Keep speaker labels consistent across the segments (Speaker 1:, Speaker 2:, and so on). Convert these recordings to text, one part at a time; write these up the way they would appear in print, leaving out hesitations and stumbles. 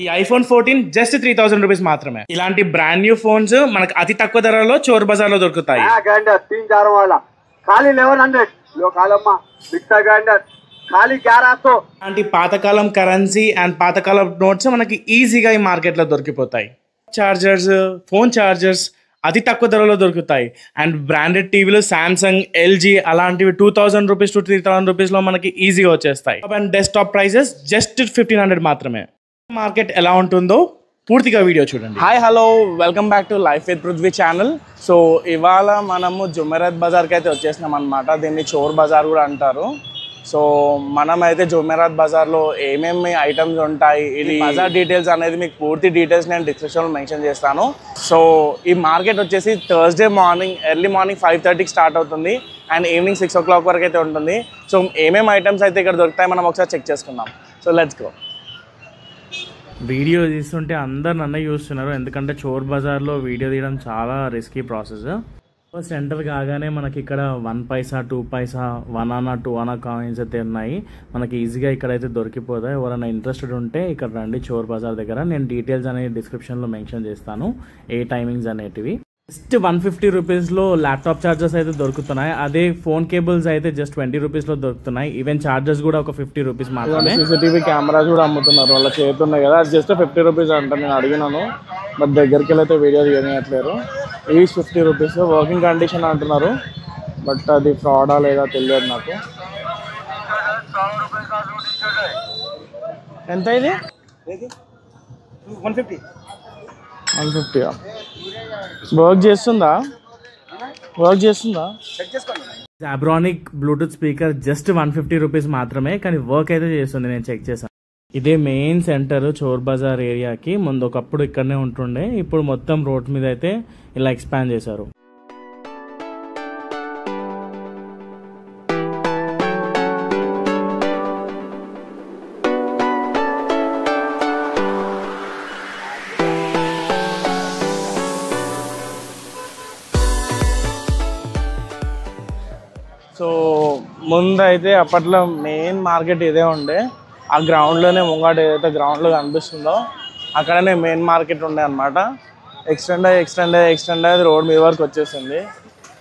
Speaker 1: ఈ iPhone 14 just 3000 rupees మాత్రమే. ఇలాంటి బ్రాండ్ న్యూ ఫోన్స్ మనకు అతి తక్కువ ధరలో చోర్ బజార్ లో దొరుకుతాయి. అలాంటి పాతకాలం కరెన్సీ అండ్ పాతకాలం నోట్స్ మనకి ఈజీగా ఈ మార్కెట్ లో దొరికిపోతాయి. చార్జర్స్, ఫోన్ చార్జర్స్ అతి తక్కువ ధరలో దొరుకుతాయి. అండ్ బ్రాండెడ్ టీవీలు సామ్సంగ్, ఎల్జీ అలాంటివి 2000 రూపీస్ టు 3000 రూపీస్ లో మనకి ఈజీగా వచ్చేస్తాయి. అండ్ డెస్క్టాప్ ప్రైజెస్ జస్ట్ 1500 మాత్రమే. మార్కెట్ ఎలా ఉంటుందో పూర్తిగా వీడియో చూడండి. Hi hello, welcome back to life with Prithvi channel. So ఇవాళ మనము జుమెరాత్ బజార్కి అయితే వచ్చేసినాం అనమాట. దీన్ని చోర్ బజార్ కూడా అంటారు. సో మనమైతే జుమెరాత్ బజార్లో ఏమేమి ఐటమ్స్ ఉంటాయి, ఇది బజార్ డీటెయిల్స్ అనేది మీకు పూర్తి డీటెయిల్స్ నేను డిస్క్రిప్షన్లో మెన్షన్ చేస్తాను. సో ఈ మార్కెట్ వచ్చేసి థర్స్డే మార్నింగ్ ఎర్లీ మార్నింగ్ 5:30కి స్టార్ట్ అవుతుంది అండ్ ఈవినింగ్ 6 o'clock వరకు అయితే ఉంటుంది. సో ఏమేమి ఐటమ్స్ అయితే ఇక్కడ దొరుకుతాయి మనం ఒకసారి చెక్ చేసుకుందాం. So let's go. వీడియో తీస్తుంటే అందరు నన్ను చూస్తున్నారు, ఎందుకంటే చోర్ బజార్లో వీడియో తీయడం చాలా రిస్కీ ప్రాసెస్. ఫస్ట్ ఎంటర్ కాగానే మనకి ఇక్కడ 1 పైసా, 2 పైసా, 1 అనా 2 అనా కాయిన్స్ అయితే ఉన్నాయి. మనకి ఈజీగా ఇక్కడైతే దొరికిపోతాయి. ఎవరైనా ఇంట్రెస్టెడ్ ఉంటే ఇక్కడ రండి చోర్ బజార్ దగ్గర. నేను డీటెయిల్స్ అనేది డిస్క్రిప్షన్లో మెన్షన్ చేస్తాను, ఏ టైమింగ్స్ అనేటివి. జస్ట్ 150 రూపీస్లో ల్యాప్టాప్ ఛార్జర్స్ అయితే దొరుకుతున్నాయి. అదే ఫోన్ కేబుల్స్ అయితే జస్ట్ 20 రూపీస్లో దొరుకుతున్నాయి. ఈవెన్ ఛార్జర్స్ కూడా ఒక 50 రూపీస్ మాత్రమే. CCTV కెమెరాస్ కూడా అమ్ముతున్నారు, వాళ్ళ చేతున్నాయి కదా, జస్ట్ 50 రూపీస్ అంట. నేను అడిగినాను, బట్ దగ్గరికి వెళ్ళైతే వీడియో తీయట్లేరు. ఇవి 50 రూపీస్ వర్కింగ్ కండిషన్ అంటున్నారు, బట్ అది ఫ్రాడా లేదా తెలియదు నాకు. ఎంత ఇది? 150. వర్క్ చేస్తుందా? జాబ్రానిక్ బ్లూటూత్ స్పీకర్ జస్ట్ 150 రూపీస్ మాత్రమే, కానీ వర్క్ అయితే చేస్తుంది. నేను చెక్ చేశాను. ఇదే మెయిన్ సెంటర్ చోర్ బజార్ ఏరియాకి. ముందు ఒకప్పుడు ఇక్కడనే ఉంటుండే, ఇప్పుడు మొత్తం రోడ్ మీద అయితే ఇలా ఎక్స్పాండ్ చేశారు. సో ముందైతే అప్పట్లో మెయిన్ మార్కెట్ ఇదే ఉండే. ఆ గ్రౌండ్లోనే ముంగట ఏదైతే గ్రౌండ్లో కనిపిస్తుందో అక్కడనే మెయిన్ మార్కెట్ ఉండే అనమాట. ఎక్స్టెండ్ అయ్యి రోడ్ మీద వరకు వచ్చేసింది.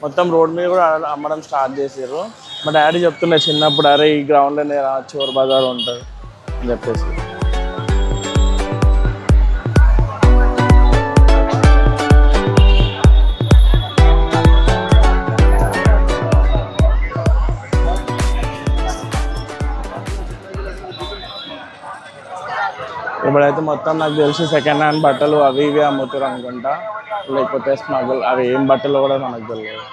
Speaker 1: మొత్తం రోడ్ మీద కూడా అమ్మడం స్టార్ట్ చేసారు. మా డాడీ చెప్తుండే చిన్నప్పుడు, అరే ఈ గ్రౌండ్లోనే చోర్ బజార్ ఉంటుంది అని చెప్పేసి. ఇప్పుడైతే మొత్తం నాకు తెలిసి సెకండ్ హ్యాండ్ బట్టలు అవి ఇవి అమ్ముతారు అనుకుంటా, లేకపోతే స్మగుల్, అవి ఏం బట్టలు కూడా మనకు తెలియదు.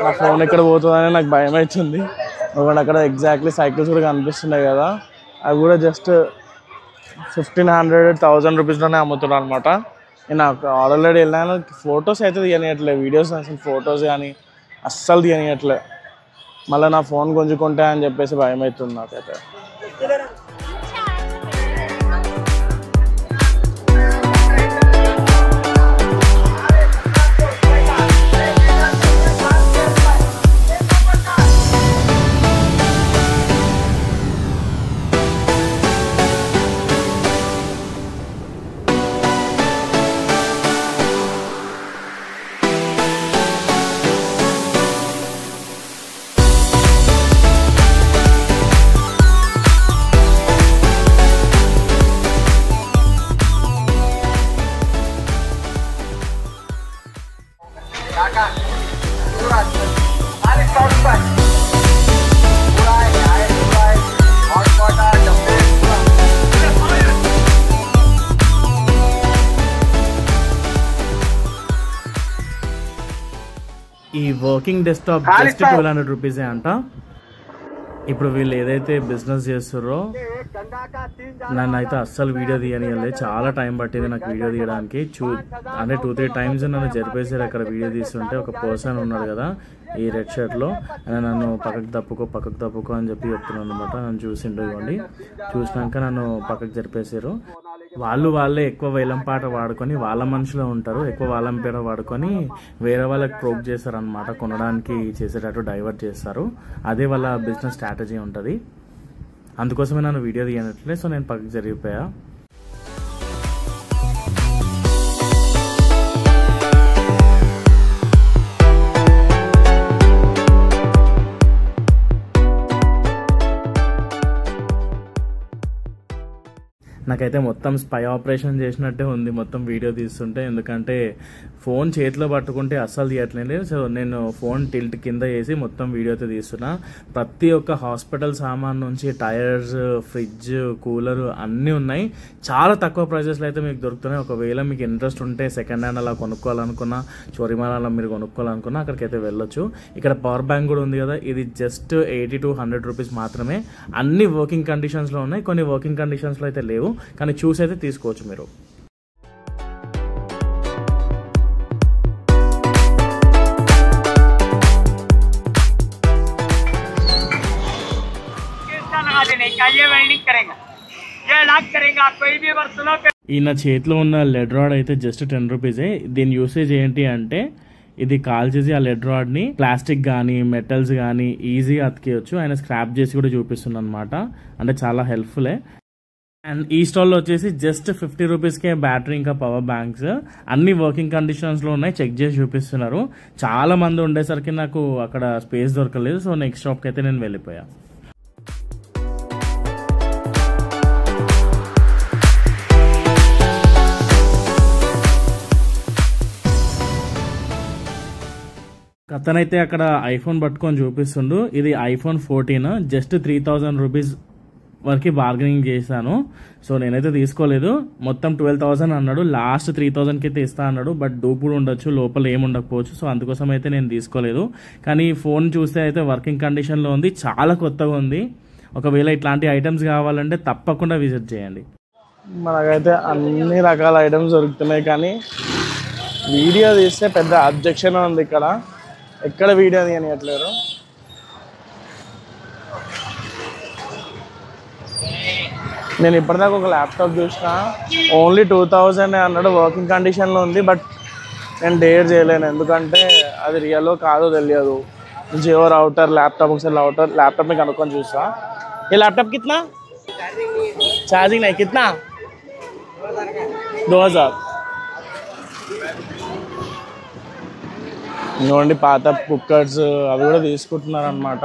Speaker 1: నా ఫోన్ ఎక్కడ పోతుందని నాకు భయం అవుతుంది. ఒకటి అక్కడ ఎగ్జాక్ట్లీ సైకిల్స్ కూడా కనిపిస్తున్నాయి కదా, అవి కూడా జస్ట్ 1500-1000 రూపీస్లోనే అమ్ముతున్నారు అనమాట. నేను ఆల్రెడీ వెళ్ళాను. ఫొటోస్ అయితే తీయనియట్లేదు, వీడియోస్ అసలు ఫొటోస్ కానీ అస్సలు తీయనియట్లేదు. మళ్ళీ నా ఫోన్ గుంజుకుంటాయని చెప్పేసి భయం అవుతుంది నాకైతే. ఈ వర్కింగ్ డెస్క్టాప్ జస్ట్ 1200 రూపీసే అంట. ఇప్పుడు వీళ్ళు ఏదైతే బిజినెస్ చేస్తారో నన్ను అయితే అస్సలు వీడియో తీయనివ్వలేదు. చాలా టైం పట్టింది నాకు వీడియో తీయడానికి. అంటే 2-3 టైమ్స్ నన్ను జరిపేసారు అక్కడ వీడియో తీస్తుంటే. ఒక పర్సన్ ఉన్నాడు కదా, ఈ రెడ్ షర్ట్లో. నన్ను పక్కకు తప్పుకో అని చెప్పి చెప్తున్నాను అనమాట. నన్ను చూసిండు, ఇవ్వండి. చూసినాక నన్ను పక్కకు జరిపేశారు. వాళ్ళే ఎక్కువ వేలం పాట వాడుకొని వాళ్ళ మనుషులో ఉంటారు, ఎక్కువ వాళ్ళం పేర వాడుకొని వేరే వాళ్ళకి ప్రోక్ చేస్తారనమాట. కొనడానికి చేసేటట్టు డైవర్ట్ చేస్తారు. అదే వాళ్ళ బిజినెస్ స్ట్రాటజీ ఉంటుంది. అందుకోసమే నన్ను వీడియో తీయనట్లే. సో నేను పక్కకు జరిగిపోయా. నాకైతే మొత్తం స్పై ఆపరేషన్ చేసినట్టే ఉంది మొత్తం వీడియో తీస్తుంటే. ఎందుకంటే ఫోన్ చేతిలో పట్టుకుంటే అస్సలు తీయట్లేదు. సో నేను ఫోన్ టిల్ట్ కింద వేసి మొత్తం వీడియో అయితే తీస్తున్నా. ప్రతి ఒక్క హాస్పిటల్ సామాన్ నుంచి టైర్స్, ఫ్రిడ్జ్, కూలర్ అన్నీ ఉన్నాయి. చాలా తక్కువ ప్రైజెస్లో అయితే మీకు దొరుకుతున్నాయి. ఒకవేళ మీకు ఇంట్రెస్ట్ ఉంటే సెకండ్ హ్యాండ్ అలా కొనుక్కోవాలనుకున్నా, చోరిమాలలో మీరు కొనుక్కోవాలనుకున్నా అక్కడికైతే వెళ్ళొచ్చు. ఇక్కడ పవర్ బ్యాంక్ కూడా ఉంది కదా, ఇది జస్ట్ 80 to 100 రూపీస్ మాత్రమే. అన్ని వర్కింగ్ కండిషన్స్లో ఉన్నాయి, కొన్ని వర్కింగ్ కండిషన్స్లో అయితే లేవు, కానీ చూసి అయితే తీసుకోవచ్చు మీరు. ఈయన చేతిలో ఉన్న లెడ్ రాడ్ అయితే జస్ట్ 10 రూపీసే. దీని యూసేజ్ ఏంటి అంటే ఇది కాల్ చేసి ఆ లెడ్ రాడ్ని ప్లాస్టిక్ కానీ మెటల్స్ కానీ ఈజీగా అతికేయచ్చు. ఆయన స్క్రాప్ చేసి కూడా చూపిస్తుంది అనమాట. అంటే చాలా హెల్ప్ఫుల్లే. అండ్ ఈ స్టాల్లో వచ్చేసి జస్ట్ 50 రూపీస్కే బ్యాటరీ ఇంకా పవర్ బ్యాంక్స్ అన్ని వర్కింగ్ కండిషన్స్లో ఉన్నాయి. చెక్ చేసి చూపిస్తున్నారు. చాలా మంది ఉండేసరికి నాకు అక్కడ స్పేస్ దొరకలేదు. సో నెక్స్ట్ షాప్కి అయితే నేను వెళ్ళిపోయా. అతనైతే అక్కడ ఐఫోన్ పట్టుకొని చూపిస్తుండు. ఇది iPhone 14 జస్ట్ 3000 రూపీస్ వరకు బార్గెనింగ్ చేశాను. సో నేనైతే తీసుకోలేదు. మొత్తం 12,000 అన్నాడు. లాస్ట్ 3,000కి అయితే ఇస్తా అన్నాడు. బట్ డూపుడు ఉండొచ్చు, లోపల ఏమి ఉండకపోవచ్చు. సో అందుకోసం అయితే నేను తీసుకోలేదు. కానీ ఫోన్ చూస్తే అయితే వర్కింగ్ కండిషన్లో ఉంది, చాలా కొత్తగా ఉంది. ఒకవేళ ఇట్లాంటి ఐటమ్స్ కావాలంటే తప్పకుండా విజిట్ చేయండి. మనకైతే అన్ని రకాల ఐటమ్స్ దొరుకుతున్నాయి, కానీ వీడియో తీస్తే పెద్ద అబ్జెక్షన్ ఉంది. ఎక్కడ వీడియో తీయనియట్లేరు. నేను ఇప్పటిదాకా ఒక ల్యాప్టాప్ చూసిన, ఓన్లీ 2000 అన్నాడు. వర్కింగ్ కండిషన్లో ఉంది. బట్ నేను డేర్ చేయలేను, ఎందుకంటే అది రియలో కాదో తెలియదు. జియో రాउटर लैपटॉप ఒకసారి लैपटॉप में కనుక్కొని చూస్తా. ये लैपटॉप कितना चार्जिंग नहीं कितना 2000. ఇవ్వండి పాత కుక్కర్స్ అవి కూడా తీసుకుంటున్నారు అనమాట.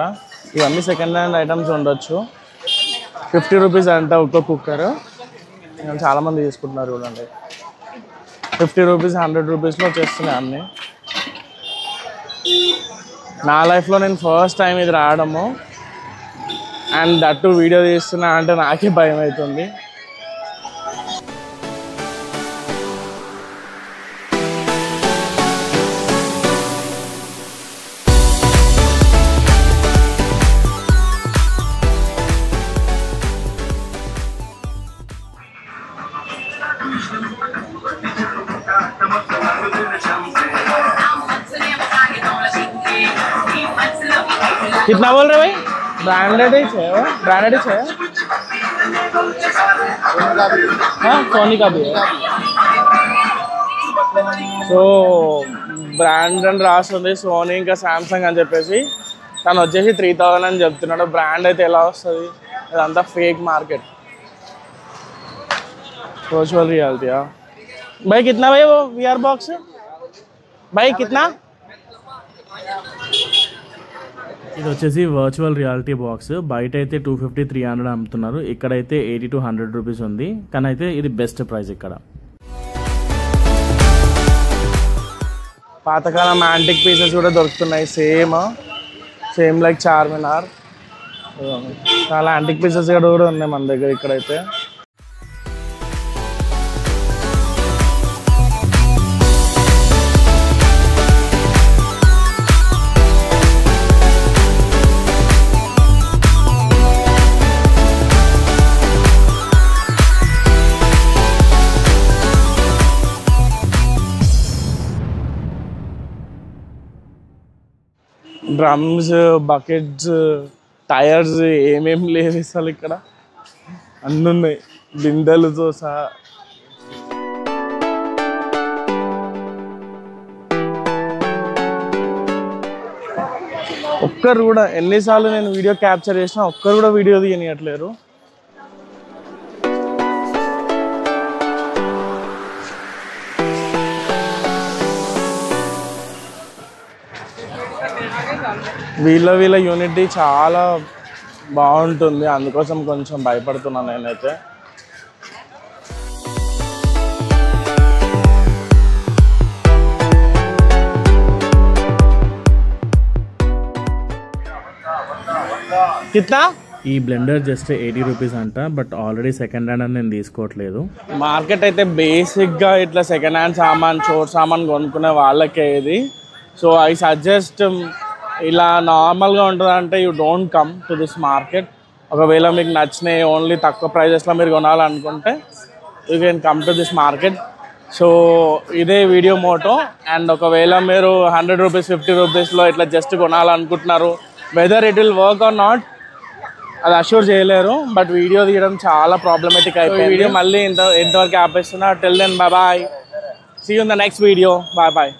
Speaker 1: ఇవన్నీ సెకండ్ హ్యాండ్ ఐటమ్స్ ఉండొచ్చు. 50 రూపీస్ అంట ఒక్క కుక్కర్. చాలామంది తీసుకుంటున్నారు చూడండి. 50 రూపీస్ 100 రూపీస్లో వచ్చేస్తున్నాయి అన్నీ. నా లైఫ్లో నేను ఫస్ట్ టైం ఇది రావడము. అండ్ దట్టు వీడియో తీస్తున్నా అంటే నాకే భయం అవుతుంది. कितना बोल रहे भाई? ब्रांडेड ही है, ब्रांडेड ही है। हाँ सोनी का भी है. సో బ్రాండ్ అని రాస్తుంది సోనీ ఇంకా సామ్సంగ్ అని చెప్పేసి. తను వచ్చేసి 3000 అని చెప్తున్నాడు. బ్రాండ్ అయితే ఎలా వస్తుంది? ఇదంతా ఫేక్ మార్కెట్. वर्चुअल रियलिटी भाई कितना भाई वो VR बॉक्स भाई कितना? ఇది వచ్చేసి వర్చువల్ రియాలిటీ బాక్స్. బయట అయితే 250-300 అమ్ముతున్నారు. ఇక్కడైతే 80 to 100 రూపీస్ ఉంది. కానీ అయితే ఇది బెస్ట్ ప్రైస్ ఇక్కడ. పాతకాలం యాంటిక్ పీసెస్ కూడా దొరుకుతున్నాయి. Same like Charminar. చాలా యాంటిక్ పీసెస్ కూడా ఉన్నాయి మన దగ్గర ఇక్కడైతే. డ్రమ్స్, బకెట్స్, టైర్స్ ఏమేమి లేవు అసలు ఇక్కడ. అన్నీ ఉన్నాయి బిందెలతో సహా. ఒక్కరు కూడా ఎన్నిసార్లు నేను వీడియో క్యాప్చర్ చేసినా ఒక్కరు కూడా వీడియో తీయనియట్లేరు. వీళ్ళ యూనిటీ చాలా బాగుంటుంది, అందుకోసం కొంచెం భయపడుతున్నాను నేనైతే. కిత్నా? ఈ బ్లెండర్ జస్ట్ 80 రూపీస్ అంట, బట్ ఆల్రెడీ సెకండ్ హ్యాండ్ అని నేను తీసుకోవట్లేదు. మార్కెట్ అయితే బేసిక్గా ఇట్లా సెకండ్ హ్యాండ్ సామాన్, చోర్ సామాన్ కొనుక్కునే వాళ్ళకే ఇది. సో ఐ సజెస్ట్ ఇలా నార్మల్గా ఉంటుందంటే you don't come to this market. ఒకవేళ మీకు నచ్చినాయి ఓన్లీ తక్కువ ప్రైజెస్లో మీరు కొనాలనుకుంటే you can come to this market. So ఇదే వీడియో మోటో. అండ్ ఒకవేళ మీరు 100 రూపీస్ 50 రూపీస్లో ఇట్లా జస్ట్ కొనాలనుకుంటున్నారు, whether it will work or not అది అష్యూర్ చేయలేరు. బట్ వీడియో తీయడం చాలా ప్రాబ్లమేటిక్ అయిపోయింది. వీడియో మళ్ళీ ఇంతవరకు ఆపేస్తున్నా. Till then bye bye, see you in the next video. Bye bye.